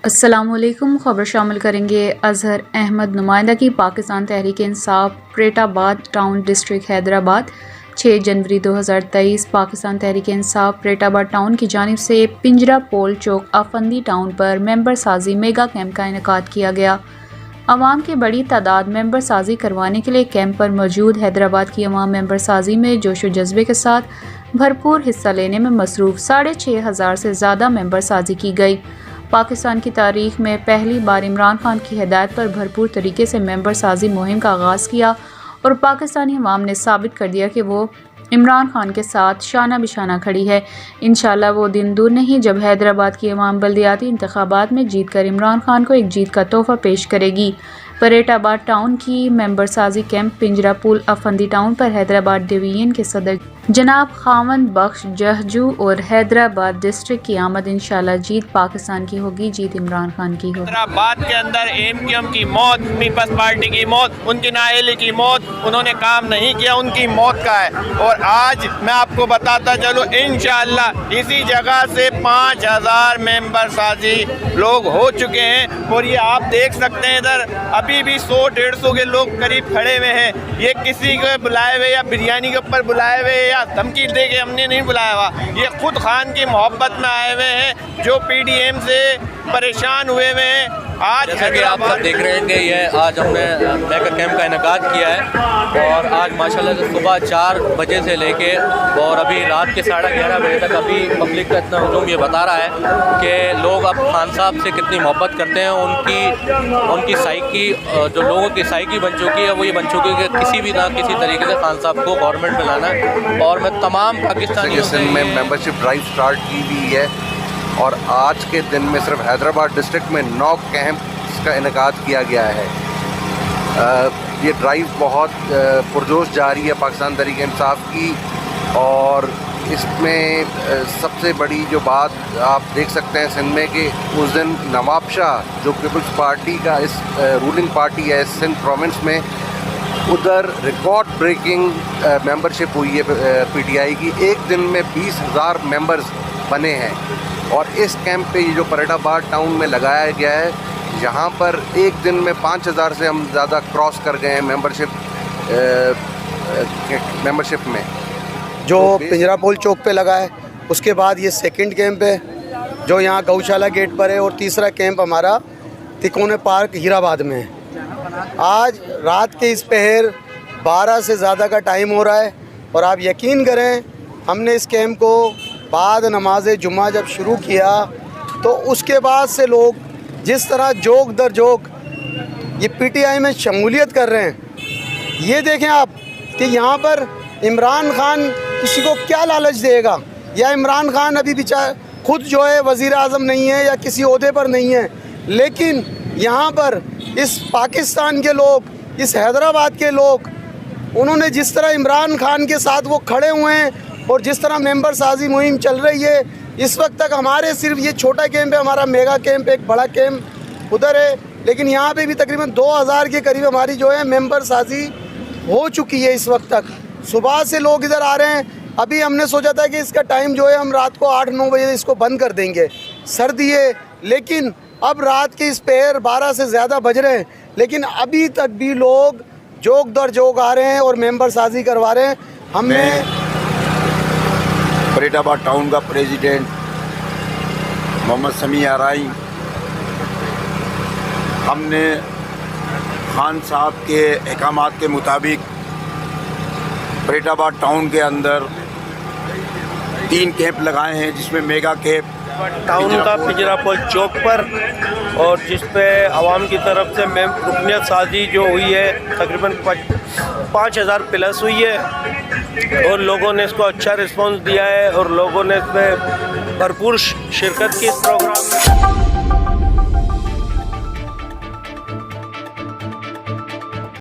अस्सलामुअलैकुम। ख़बर शामिल करेंगे अजहर अहमद नुमाइंदा की पाकिस्तान तहरीक इंसाफ प्रेटाबाद टाउन डिस्ट्रिक्ट हैदराबाद 6 जनवरी 2023 पाकिस्तान तहरीक इंसाफ प्रेटाबाद टाउन की जानिब से पिंजरा पोल चौक आफंदी टाउन पर मेंबर साजी मेगा कैंप का इनेकाद किया गया। अवाम की बड़ी तादाद मेंबर साजी करवाने के लिए कैंप पर मौजूद। हैदराबाद की अवाम मेंबर साजी में जोशो जज्बे के साथ भरपूर हिस्सा लेने में मसरूफ़। 6500 से ज़्यादा मेंबर साजी की गई। पाकिस्तान की तारीख में पहली बार इमरान खान की हिदायत पर भरपूर तरीके से मेंबर साजी मुहिम का आगाज़ किया और पाकिस्तानी अवाम ने साबित कर दिया कि वो इमरान खान के साथ शाना बिशाना खड़ी है। इंशाल्लाह वो दिन दूर नहीं जब हैदराबाद की अवाम बल्दियाती इंतखाबात में जीत कर इमरान खान को एक जीत का तोहफा पेश करेगी। प्रेटाबाद टाउन की मेंबर साजी कैंप पिंजरा पुल अफंदी टाउन पर हैदराबाद डिवीजन के सदर जनाब खावंद बख्श जहजू और हैदराबाद डिस्ट्रिक्ट की आमद इंशाल्लाह जीत पाकिस्तान की होगी, जीत इमरान खान की होगी। हैदराबाद के अंदर एमक्यूएम की मौत, पीपल्स पार्टी की मौत, उनकी नाअहली की मौत, उन्होंने काम नहीं किया, उनकी मौत का है। और आज मैं आपको बताता चलूँ इंशाल्लाह इसी जगह से 5000 मेंबर साजी लोग हो चुके हैं। और ये आप देख सकते हैं इधर अभी भी 100-150 के लोग करीब खड़े हुए हैं। ये किसी को बुलाए हुए या बिरयानी के ऊपर बुलाए हुए या धमकी दे के हमने नहीं बुलाया हुआ, ये खुद खान की मोहब्बत में आए हुए हैं जो पीडीएम से परेशान हुए हुए हैं। आज जैसा कि आप सब देख रहे हैं कि ये आज हमने मेगा कैंप का इनेकाद किया है और आज माशाल्लाह से सुबह 4 बजे से लेके और अभी रात के 11:30 बजे तक अभी पब्लिक का इतना हुजूम ये बता रहा है कि लोग अब खान साहब से कितनी मोहब्बत करते हैं। उनकी साइकी जो लोगों की साइकी बन चुकी है वो ये बन चुकी है कि किसी भी ना किसी तरीके से खान साहब को गवर्नमेंट में लाना है। और मैं तमाम पाकिस्तानियों से में मेंबरशिप ड्राइव स्टार्ट की हुई है और आज के दिन में सिर्फ हैदराबाद डिस्ट्रिक्ट में 9 कैंप्स का इनेकाद किया गया है। ये ड्राइव बहुत पुरजोश जारी है पाकिस्तान तहरीक इंसाफ की और इसमें सबसे बड़ी जो बात आप देख सकते हैं सिंध में कि उस दिन नवाब शाह जो पीपल्स पार्टी का इस रूलिंग पार्टी है सिंध प्रोविंस में, उधर रिकॉर्ड ब्रेकिंग मेंबरशिप हुई है पीटीआई की। एक दिन में 20,000 मेंबर्स बने हैं और इस कैंप पे ये जो प्रेटाबाद टाउन में लगाया गया है, यहाँ पर एक दिन में 5,000 से हम ज़्यादा क्रॉस कर गए हैं मेंबरशिप में जो पिंजरा पोल चौक पे लगा है। उसके बाद ये सेकंड कैंप है जो यहाँ गौशाला गेट पर है और तीसरा कैंप हमारा तिकोने पार्क हीराबाद में है। आज रात के इस पहर 12 से ज़्यादा का टाइम हो रहा है और आप यकीन करें हमने इस कैंप को बाद नमाज जुम्मा जब शुरू किया तो उसके बाद से लोग जिस तरह जोक दर जोक ये पीटीआई में शमूलियत कर रहे हैं, ये देखें आप कि यहाँ पर इमरान खान किसी को क्या लालच देगा, या इमरान खान अभी बेचारा खुद जो है वज़ीर आज़म नहीं है या किसी ओहदे पर नहीं है, लेकिन यहाँ पर इस पाकिस्तान के लोग, इस हैदराबाद के लोग, उन्होंने जिस तरह इमरान खान के साथ वो खड़े हुए हैं और जिस तरह मेंबर साजी मुहिम चल रही है इस वक्त तक हमारे सिर्फ ये छोटा कैंप है, हमारा मेगा कैंप, एक बड़ा कैंप उधर है, लेकिन यहाँ पे भी तकरीबन 2000 के करीब हमारी जो है मेंबर साजी हो चुकी है। इस वक्त तक सुबह से लोग इधर आ रहे हैं। अभी हमने सोचा था कि इसका टाइम जो है हम रात को 8-9 बजे इसको बंद कर देंगे, सर्दी है, लेकिन अब रात के इस पहर 12 से ज़्यादा बज रहे हैं, लेकिन अभी तक भी लोग जोक दर जोक आ रहे हैं और मेंबर साजी करवा रहे हैं। हमने प्रेटाबाद टाउन का प्रेसिडेंट मोहम्मद समी आराई, हमने खान साहब के अहकामात के मुताबिक प्रेटाबाद टाउन के अंदर 3 कैंप लगाए हैं, जिसमें मेगा कैंप टाउन का पिंजरा पोल चौक पर और जिस पे आवाम की तरफ से रुकनियत साजी जो हुई है तकरीबन 5000 प्लस हुई है और लोगों ने इसको अच्छा रिस्पांस दिया है और लोगों ने इसमें भरपूर शिरकत की इस प्रोग्राम में।